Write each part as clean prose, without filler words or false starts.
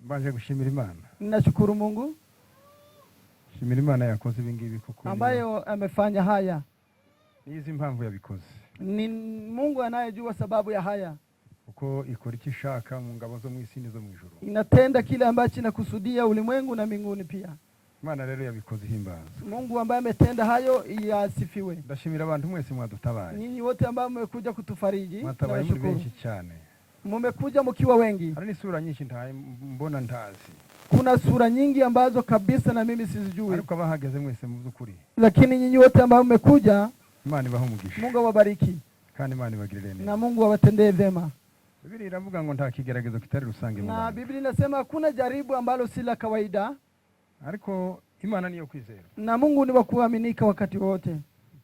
Baje gushimira Imana. Ninashukuru Mungu. Shimira Imana yakoze ibingibi kuko ambayo amefanya haya. Nizi mpamvu yabikoze. Ni Mungu anayejua sababu ya haya. Uko ikora icyo ishaka mu ngabo zo mu isi nizo mu ijuru. Inatenda kile ambacho inakusudia ulimwengu na mbinguni pia. Imana rero yabikoze himbaza. Mungu ambaye ametenda hayo yasifiwe. Ndashimira abantu mwese mwadutabaye. Nyinyi wote ambao mmekuja kutufariji. Mwatabaye muri benshi cyane. Mmekuja mkiwa wengi. Hari sura nyinshi mbona ntazi. Kuna sura nyingi ambazo kabisa na mimi sizijui. Ariko abahageze mwese mu byukuri. Lakini nyinyi wote ambao mmekuja, Imana ibahumugisha. Mungu awabariki. Kandi Imana ibagirire neza. Na Mungu awatendee vema. Biblia iravuga ngo nta kigeragezo kitari rusange mu bantu. Na Biblia inasema hakuna jaribu ambalo si la kawaida. Ariko Imana niyo kwizera. Na Mungu ni wa kuaminika wakati wote.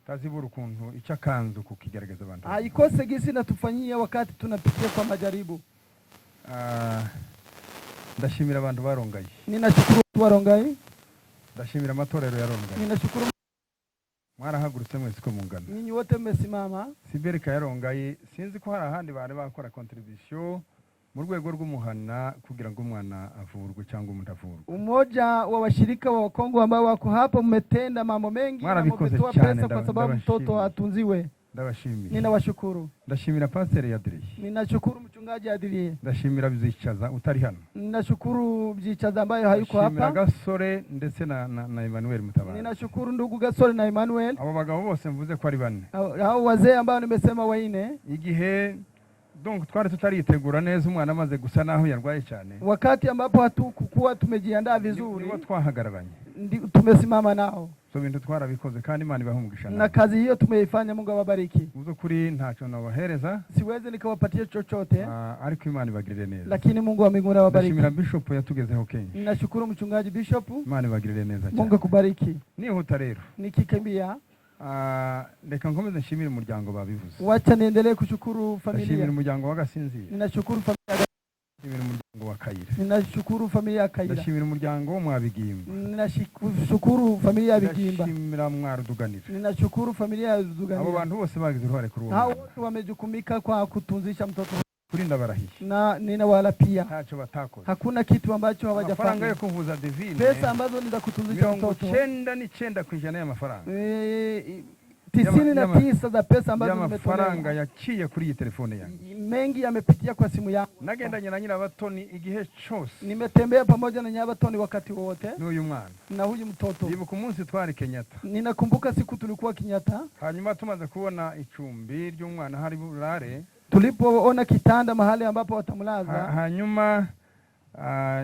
Tazibura ukuntu icyakanzu kukigerageza abantu. Haikose gisi natufanyia wakati tunapitia kwa majaribu. Ndashimira abantu barongaye. Ninashukuru warongaye. Ndashimira amatorero yarongaye. Ninashukuru mwarahagurutse mwese ko mungana. Ninyi wote mmesimama. Siberika yarongaye, sinzi ko hari ahandi bari bakora contribution mu rwego rw'umuhana kugira ngo umwana avurwe cyangwa umuntu avurwe. Umoja wa washirika wa Kongo ambao wako hapo mmetenda mambo mengi na mmetoa pesa kwa sababu mtoto atunziwe. Ndabashimiye. Ninawashukuru. Ndashimira Pastor Adrie. Ninashukuru mchungaji Adrie. Ndashimira Bizicaza utari hano. Ninashukuru Bizicaza ambaye hayuko hapa. Ndashimira Gasore ndetse na Emmanuel Mutabara. Ninashukuru ndugu Gasore na Emmanuel. Abo bagabo bose mvuze ko ari bane. Hao wazee ambao nimesema waine. Igihe donc twari tutaritegura neza umwana amaze gusa naho yarwaye cyane. Wakati ambapo hatukuwa tumejiandaa vizuri. Niwo twahagararanye. Tumesimama nao. So bintu twarabikoze kandi Imana ibahumugisha. Na kazi hiyo tumeifanya, Mungu awabariki. Uzo kuri ntacyo nabahereza. Siwezi nikawapatia chochote. Ariko Imana ibagirire neza. Lakini Mungu wa mbinguni awabariki. Ndashimira Bishop yatugezeho Kenya. Ninashukuru mchungaji Bishop. Imana ibagirire neza cyane. Mungu akubariki. Nihuta rero. Nikikimbia. Reka nkomeze nshimire umuryango babivuze. Wacha niendelee kushukuru familia. Nshimire umuryango w'Agasinzira. Ninashukuru familia. Nshimire umuryango wa Kayira. Ninashukuru familia ya Kayira. Nshimire umuryango wo Mwabigimba. Ninashukuru familia ya Bigimba. Nshimira Mwaruduganira. Ninashukuru familia ya Ruduganira. Abo bantu bose bagize uruhare kuri uwo. Hao wote wamejukumika kwa kutunzisha mtoto. Kurinda barahiye. Na ninawala pia. Ntacyo batakoze. Hakuna kitu ambacho hawajafanya. Amafaranga yo kuvuza Divine. Pesa ambazo ni za kutunzisha mtoto. 99% y'amafaranga. 99 za pesa ambazo zimetolewa. Amafaranga yaciye kuri iyi telefone yangu. Mengi yamepitia kwa simu yangu. Nagendanye na Nyirabatoni igihe cyose. Nimetembea pamoja na Nyirabatoni wakati wote. N'uyu mwana. Na huyu mtoto. Ndibuka umunsi twari Kenyatta. Ninakumbuka siku tulikuwa Kenyatta. Hanyuma tumaze kubona icumbi ry'umwana hari burare. Tulipoona kitanda mahali ambapo watamlaza. Hanyuma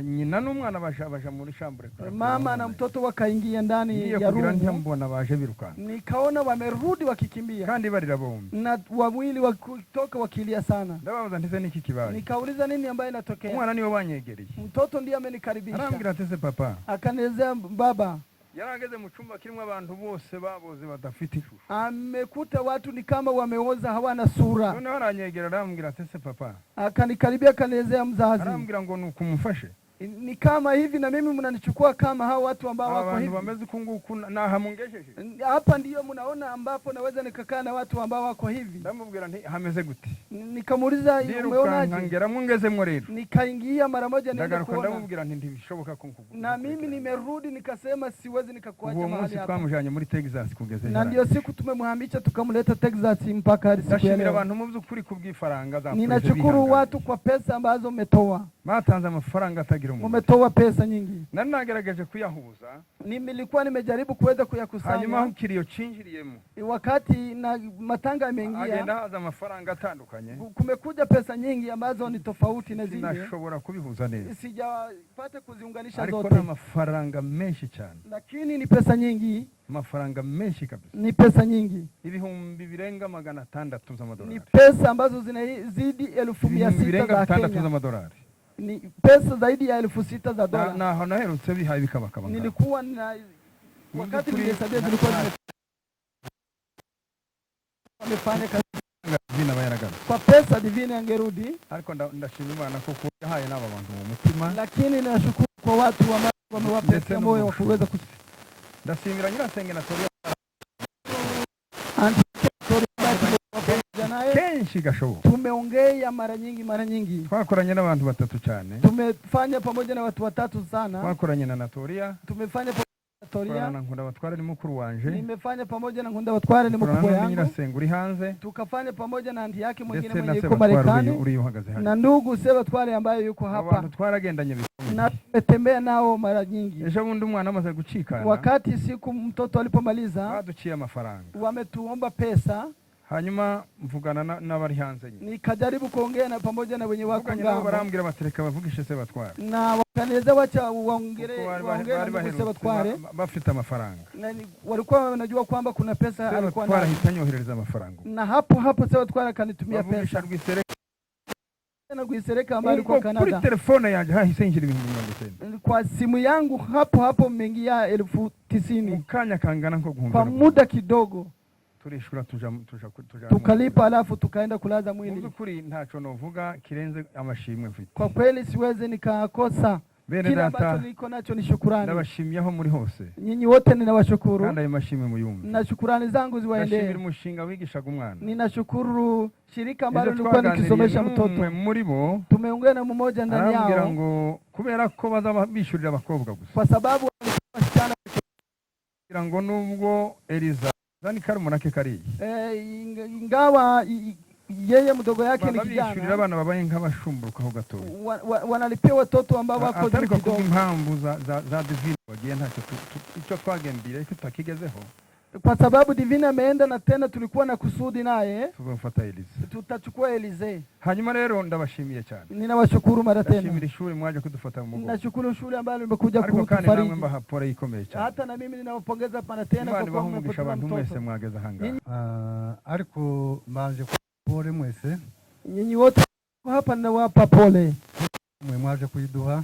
nyina n'umwana baja muri chambre. Mama na mtoto wakaingia ndani ya room. Mbona baje birukana. Nikaona wamerudi wakikimbia. Kandi barira bombi. Na wawili wakitoka wakilia sana. Ndabaza ntize niki kibaye. Nikauliza nini ambaye inatokea. Umwana niwe wanyegereye. Mtoto ndiye amenikaribisha. Arambwira atese papa. Akanezea baba. Yarageze mu cyumba kirimo abantu bose baboze badafite ishusho. Amekuta watu ni kama wameoza hawana sura. None aranyegera arambwira atese papa. Akanikaribia kanezea mzazi. Arambwira ngo nukumufashe. Ni kama hivi na mimi mnanichukua kama hao watu ambao wako hivi. Wamezi kunguku na hamungesheje. Hapa ndiyo mnaona ambapo naweza nikakaa na watu ambao wako hivi. Ndamubwira nti hameze gute. Nikamuuliza umeonaje? Ngangera mungezemo rero. Nikaingia mara moja nenda kuona. Ndamubwira nti ndibishoboka ko nkugura. Na mimi nimerudi nikasema siwezi nikakuacha mahali hapa. Uwo twamujanye muri Texas kugeze. Na ndio siku tumemhamisha tukamleta Texas mpaka hadi siku ya leo. Abantu mu byukuri kubwifaranga za. Ninashukuru watu kwa pesa ambazo umetoa. Batanze amafaranga atagira umuntu. Umetoa pesa nyingi. Nani nagerageje kuyahuza. Nilikuwa nimejaribu kuweza kuyakusanya. Hanyuma kiriyo cinjiriyemo. Wakati na matanga yameingia. Agenda haza amafaranga atandukanye. Kumekuja pesa nyingi ambazo ni tofauti na zile. Sinashobora kubihuza neza. Sijapata kuziunganisha zote. Ariko na amafaranga menshi cyane. Lakini ni pesa nyingi. Amafaranga menshi kabisa. Ni pesa nyingi. Ibihumbi birenga 600 z'amadolari. Ni pesa ambazo zinazidi 1600 za Kenya. z'amadolari. Ni pesa zaidi ya 6000 za dola. Na naherutse bihaye bikabakaba. Nilikuwa na wakati nilihesabia zilikuwa amefanya kazi Divine bayaragana. Kwa pesa Divine angerudi. Ariko ndashimira Imana kuko yahaye n'aba bantu mu mutima. Lakini nashukuru kwa watu ambao wamewapa moyo wa kuweza ndashimira Nyirasenge na Toria. Toria naye kenshi gashoboka. Tumeongea mara nyingi. Twakoranye n'abantu batatu cyane. Tumefanya pamoja na watu watatu sana. Twakoranye na Natoria. Tumefanya Natoria. Na Nkunda Batware ni mukuru wanje. Nimefanya pamoja na Nkunda Batware ni mkubwa yangu. Nyirasenga uri hanze. Tukafanya pamoja na anti yake mwingine mwenye yuko Marekani. Na ndugu Sebatware ambaye yuko hapa. Abantu twaragendanye bikomeye. Na tumetembea nao mara nyingi. Ejo bundi umwana amaze gucikana. Wakati siku mtoto alipomaliza, baduciye amafaranga. Wametuomba pesa. Hanyuma mvugana n'abari hanze nyine. Nikajaribu kuongea na pamoja na wenye wako ngao. Barambwira batereka bavugishe Sebatware. Na wakaneleza wacha waongere na Sebatware. Bafite amafaranga. Na walikuwa wanajua kwamba kuna pesa alikuwa nayo. Sebatware hitanyohereza amafaranga. Na hapo Sebatware akanitumia pesa. Na kuisereka ambayo alikuwa Canada. Kuri telefone yanjye hahise injira ibintu 90. Kwa simu yangu hapo mengia 1090. Ukanya kangana nko guhumbira. Kwa muda kidogo. Turishura tuja tukalipa alafu tukaenda kulaza mwili. Kuri ntacho novuga kirenze amashimwe mfite. Kwa kweli siwezi nikakosa. Kila ambacho niko nacho ni shukrani. Nabashimiyaho muri hose. Nyinyi wote ninawashukuru. Kandi ayo mashimwe muyumve. Na shukrani zangu ziwaendee. Nashimira umushinga wigishaga umwana. Ninashukuru shirika ambalo nilikuwa nikisomesha mtoto. Muri bo tumeungana mmoja ndani yao. Arambwira ngo kubera ko bazabishurira abakobwa gusa. Kwa sababu wasichana kugira ngo nubwo Eliza Zani Karumunake kari. Ingawa yeye mdogo yake ni kijana. Babishurira abana babaye nk'abashumburuka ho gato. Wanalipia watoto ambao wako ariko ku impamvu za Divine wagiye ntacyo icyo twagembire tutakigezeho. Kwa sababu Divine ameenda na tena tulikuwa na kusudi naye. Tubafuata Elize. Tutachukua Elize. Hanyuma rero ndabashimiye cyane. Ninawashukuru mara tena. Nashimira ishuri mwaje kudufata mu mugongo. Nashukuru shule ambalo limekuja kutufariji. Ariko kandi namwe mbahapora ikomeye cyane. Hata na mimi ninawapongeza pana tena kwa kuwa mmefata abantu mwese mwageza hanga. Ariko manje pole mwese. Nyinyi wote hapa ninawapa pole. Mwe mwaje kuiduha.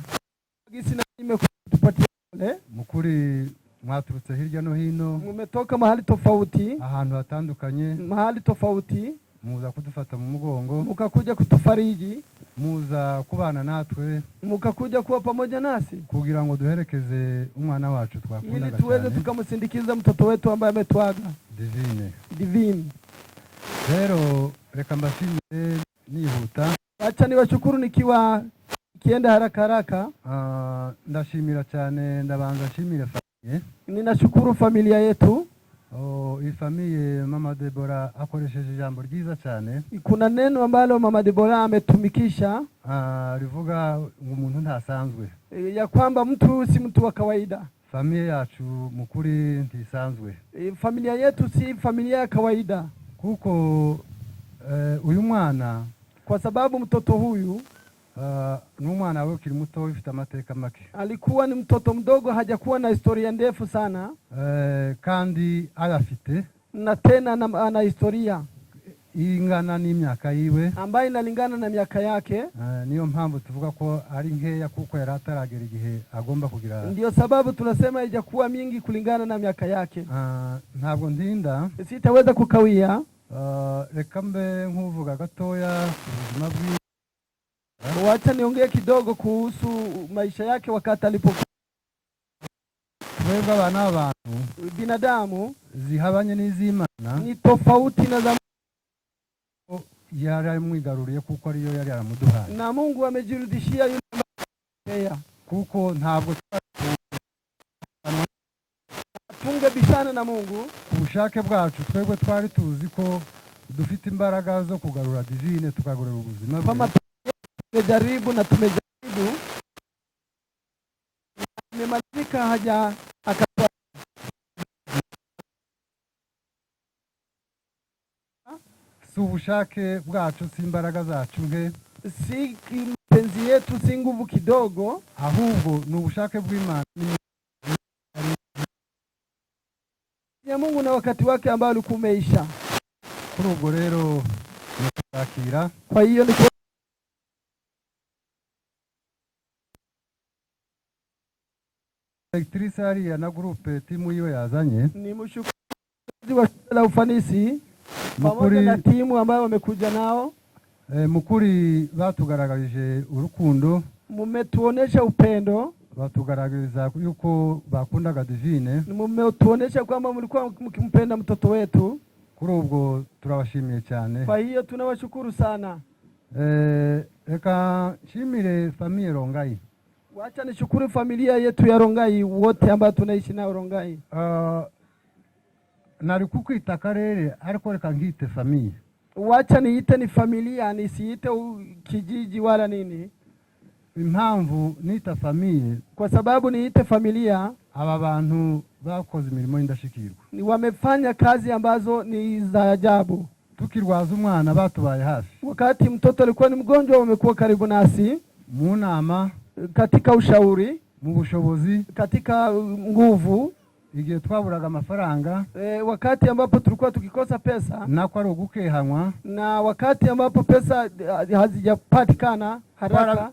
Gisi na nimekutupatia pole. Mukuri mwaturutse hirya no hino. Mumetoka mahali tofauti. Ahantu hatandukanye. Mahali tofauti. Muza kudufata mu mugongo. Mukakuja kutufariji. Muza kubana natwe. Mukakuja kuwa pamoja nasi. Kugira ngo duherekeze umwana wacu twakundaga cyane. Ili tuweze tukamusindikiza mtoto wetu ambaye ametwaga. Divine. Rero reka mbashimire nihuta. Acha niwashukuru kienda haraka. Ndashimira cyane ndabanza shimire familie. Ninashukuru familia yetu. Iyi familie Mama Deborah akoresheje ijambo ryiza cyane. Kuna neno ambalo Mama Deborah ametumikisha. Rivuga umuntu ntasanzwe. Ya kwamba mtu si mtu wa kawaida. Familia yacu mukuri ntisanzwe. Familia yetu si familia ya kawaida. Kuko uyu mwana kwa sababu mtoto huyu n'umwana we kiri muto ufite amateka make. Alikuwa ni mtoto mdogo hajakuwa na historia ndefu sana. Kandi ayafite na tena ana historia ingana n'imyaka yiwe ambaye inalingana na miaka yake. Niyo mpamvu tuvuga ko ari nkeya kuko yari ataragera igihe agomba kugira. Ndio sababu tunasema haijakuwa mingi kulingana na miaka yake. Ntabwo ndinda sitaweza kukawia. Reka mbe nkuvuga gatoya ubuzima bwe. Wacha niongee kidogo kuhusu maisha yake wakati alipokuwa. Twebwe abana b'abantu binadamu zihabanye n'iz'Imana ni tofauti na za yari amwigaruriye kuko ariyo yari aramuduhaye. Na Mungu amejirudishia yule kuko ntabwo tungebishana na Mungu. Ubushake bwacu twebwe twari tuzi ko dufite imbaraga zo kugarura Divine tukagarura ubuzima bwe. Tumejaribu na tumejaribu. Nimemalizika haja akatoa. Si ubushake bwacu si imbaraga zacu nke. Si mapenzi yetu si nguvu kidogo. Ahubwo ni ubushake bw'Imana. Ya Mungu na wakati wake ambao ulikuwa umeisha. Kuri ubwo rero nakira. Kwa hiyo ni Directrice hariya na groupe timu yiwe yazanye. Ni mshukuzi wa la ufanisi pamoja na timu ambayo wamekuja nao. Mukuri batugaragarije urukundo. Mumetuonesha upendo. Batugaragariza yuko bakundaga Divine. Mumetuonesha kwamba mlikuwa mkimpenda mtoto wetu. kuri ubwo turabashimiye cyane. Kwa hiyo tunawashukuru sana. Reka nshimire familia Rongai. Wacha nishukuru familia yetu ya Rongai wote ambao tunaishi nao Rongai. Nari kukwita akarere ariko reka ngite familia. Wacha niite ni familia, nisiite kijiji wala nini. Impamvu nita familia kwa sababu niite familia, aba bantu bakoze imirimo y'indashikirwa, ni wamefanya kazi ambazo ni za ajabu. Tukirwaza umwana batubaye hafi, wakati mtoto alikuwa ni mgonjwa wamekuwa karibu nasi, mu nama, katika ushauri, mu bushobozi, katika nguvu. Igihe twaburaga amafaranga, wakati ambapo tulikuwa tukikosa pesa, nako ari ugukehanwa, na wakati ambapo pesa hazijapatikana haraka,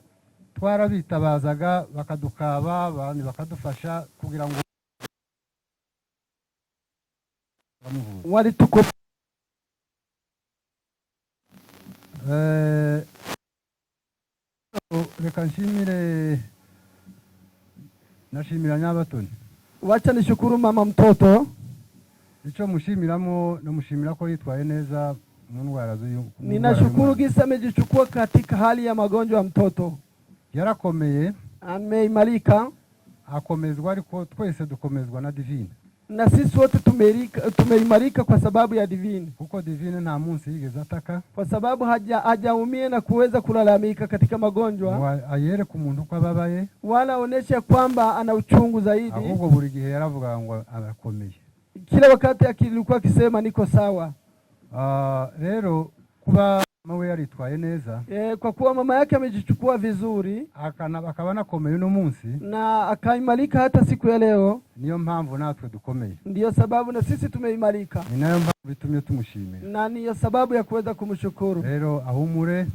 twarabitabazaga bakadukaba, abandi bakadufasha kugira ngo walituko. Reka nshimire, nashimira Nyabatoni. Wacha nishukuru mama mtoto. Ico mushimiramo no mushimira ko yitwaye neza mu ndwara z'uyu. Ninashukuru gisa amejichukua katika hali ya magonjwa ya mtoto. Yarakomeye, ameimarika, akomezwa, ariko twese dukomezwa na Divine. Na sisi wote tumeimarika kwa sababu ya Divine. Kuko Divine nta munsi yigeze ataka, kwa sababu hajaumia na kuweza kulalamika katika magonjwa, ayere ku muntu ko ababaye, wala onesha kwamba ana uchungu zaidi. Ahubwo buri gihe yaravuga ngo arakomeye. Kila wakati akilikuwa akisema niko sawa. Rero kuba mawe yaritwaye neza, kwa kuwa mama yake amejichukua vizuri, akaba nakomeye no munsi, na akaimarika hata siku ya leo, niyo mpamvu natwe dukomeye. Ndiyo sababu na sisi tumeimarika, ni nayo mpamvu bitumye tumushimira, na niyo sababu ya kuweza kumshukuru. Rero ahumure,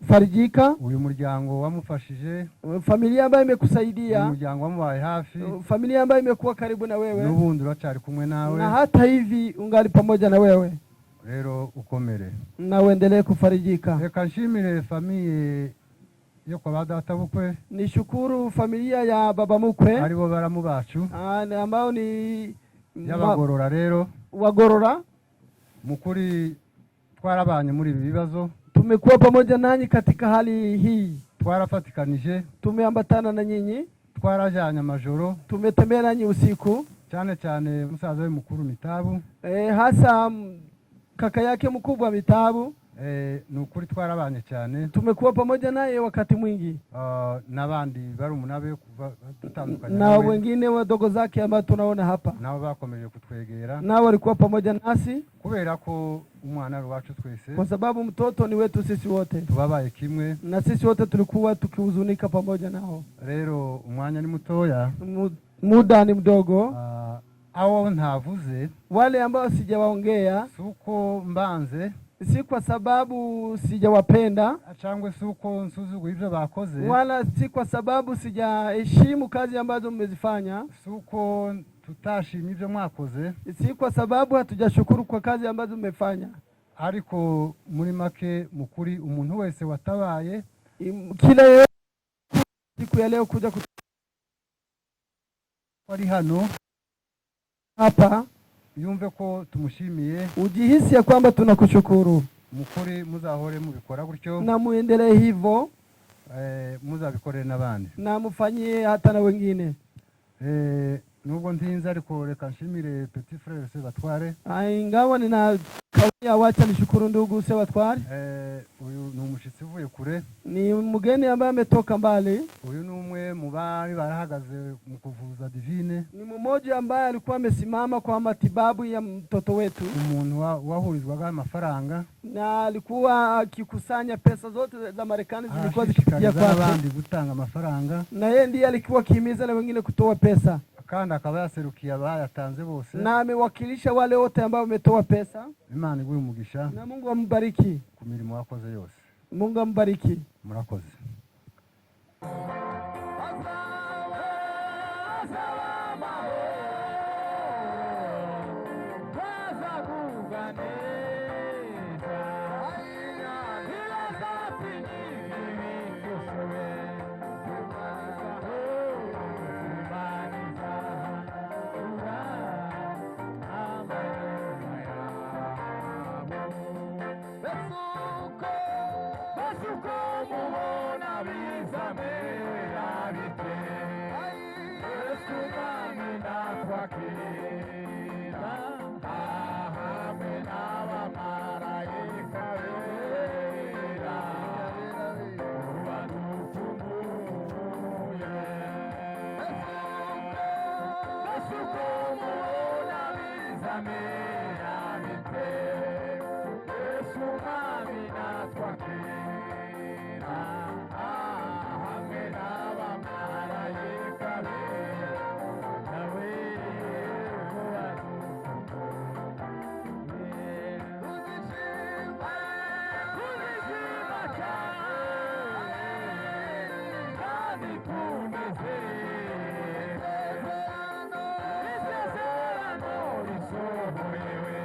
farijika, uyu muryango wamufashije, familia ambayo imekusaidia, umuryango wamubaye hafi, familia ambayo imekuwa karibu na wewe, n'ubundi uracari kumwe nawe, na hata hivi ungali pamoja na wewe. Rero ukomere na uendelee kufarijika. Reka nshimire familia yo kwa badata bukwe. Nishukuru familia ya baba mukwe, aribo baramu bacu, ambao ni y'abagorora. Rero wagorora, mukuri twarabanye muri ibi bibazo, tumekuwa pamoja nanyi katika hali hii, twarafatikanije, tumeambatana na nyinyi, twarajanye amajoro, tumetembea nanyi usiku, cyane cyane musaza we mukuru Mitabu, hasa kaka yake mkubwa Mitabu. Nukuri twarabanye cyane, tumekuwa pamoja naye wakati mwingi, nabandi barumunabe kuva dutandukanye, na wengine wadogo zake ambao tunaona hapa, nabo bakomeje kutwegera, nao walikuwa pamoja nasi, kubera ko umwana wacu twese, kwa sababu mtoto ni wetu sisi wote, tubabaye kimwe, na sisi wote tulikuwa tukihuzunika pamoja nao. Rero umwanya ni mutoya, muda ni mdogo, aho ntavuze, wale ambao sijawaongea, suko mbanze, si kwa sababu sijawapenda, cyangwa suko nsuzugu ivyo bakoze, wala si kwa sababu sijaheshimu kazi ambazo mmezifanya, suko tutashimye ivyo mwakoze, si kwa sababu hatujashukuru kwa kazi ambazo mmefanya, ariko muri make mukuri umuntu wese watabaye, kila siku ya leo kuja wari hano hapa, yumve ko tumushimiye, ujihisi ya kwamba tunakushukuru. Mukuri muzahore mubikora gutyo, na muendelee hivyo, muzabikorere n'abandi, na mufanyie hata na wengine. Nubwo ntinze ariko reka nshimire Petit Frère Sebatware. Ingawa nina kawia, wacha nishukuru ndugu Sebatware. Uyu ni umushitsi uvuye kure, ni mgeni ambaye ametoka mbali. Uyu ni umwe mu bari barahagaze mu kuvuza Divine, ni mmoja ambaye alikuwa amesimama kwa matibabu ya mtoto wetu, umuntu wahurizwaga amafaranga, na alikuwa akikusanya pesa zote za Marekani zilikuwa zikipitia kwa abandi gutanga amafaranga, na yeye ndiye alikuwa kihimiza na wengine kutoa pesa, kandi akaba yaserukiye abayatanze bose, na amewakilisha wale wote ambao wametoa pesa. Imana iguhe umugisha, na Mungu ambariki ku mirimo yakoze yose. Mungu ambariki. Murakoze. Besuko mubona bizamera bite Yesu mwami natwakira hamwe n'abamarayika bera badukumbuye Besuko mubona bizamera bite Yesu mwami natwakira hamwe n'abamarayika bera nawe tuzishima cyane kandi tunezerwe isezerano risohoyewe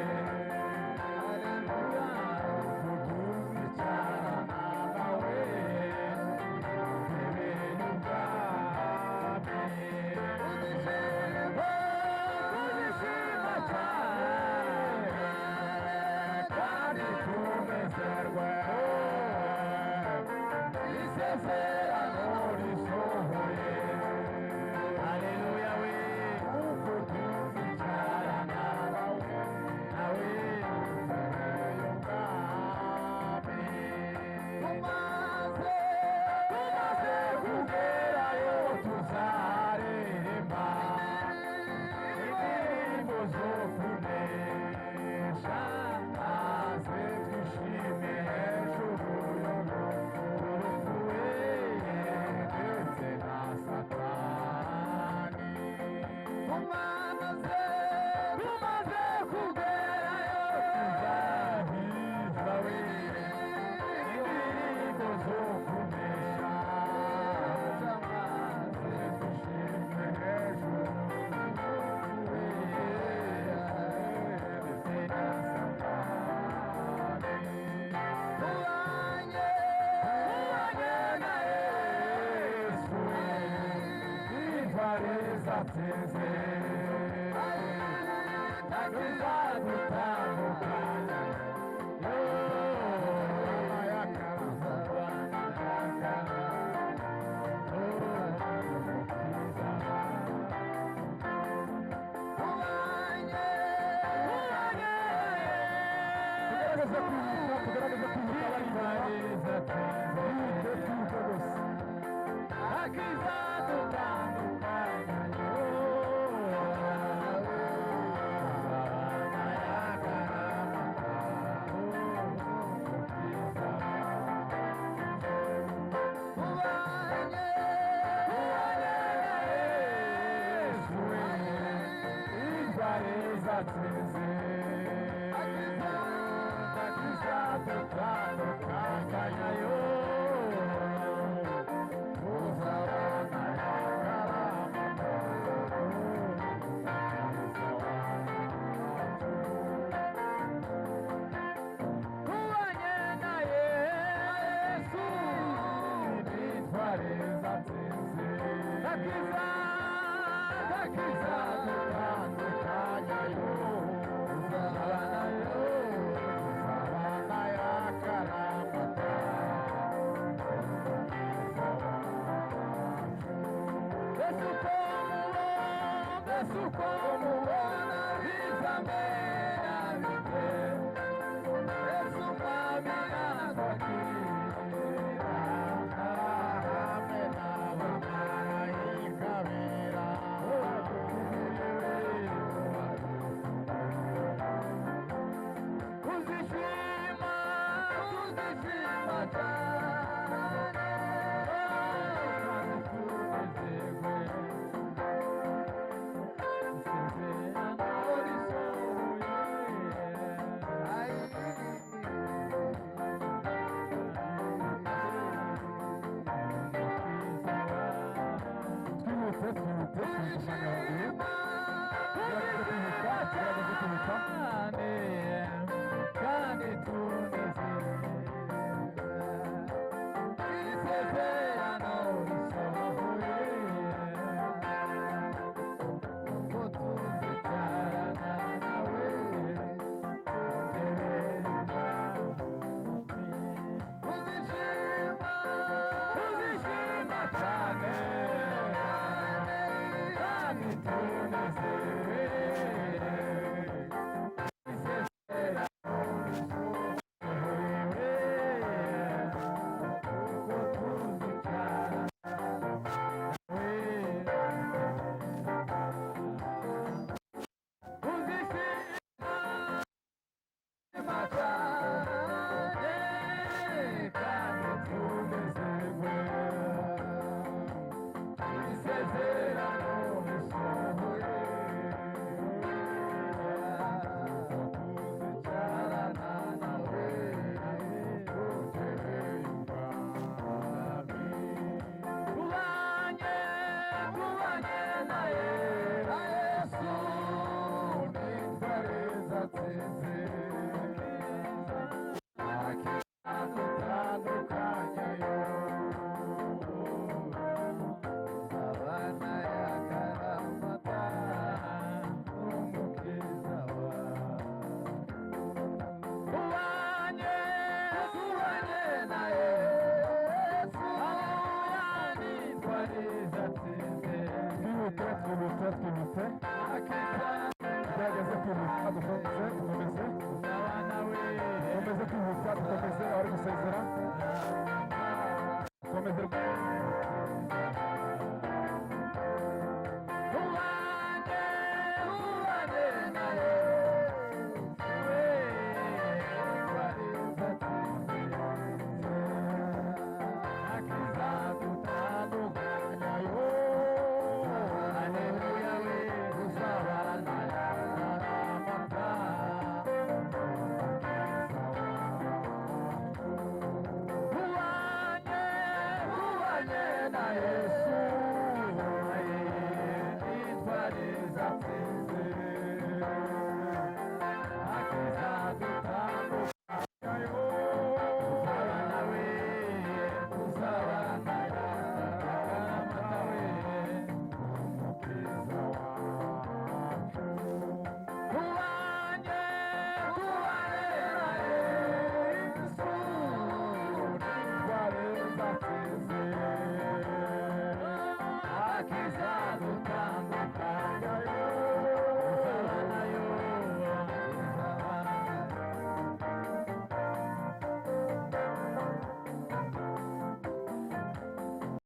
Komeze kwihuta dukomeze abari gusezera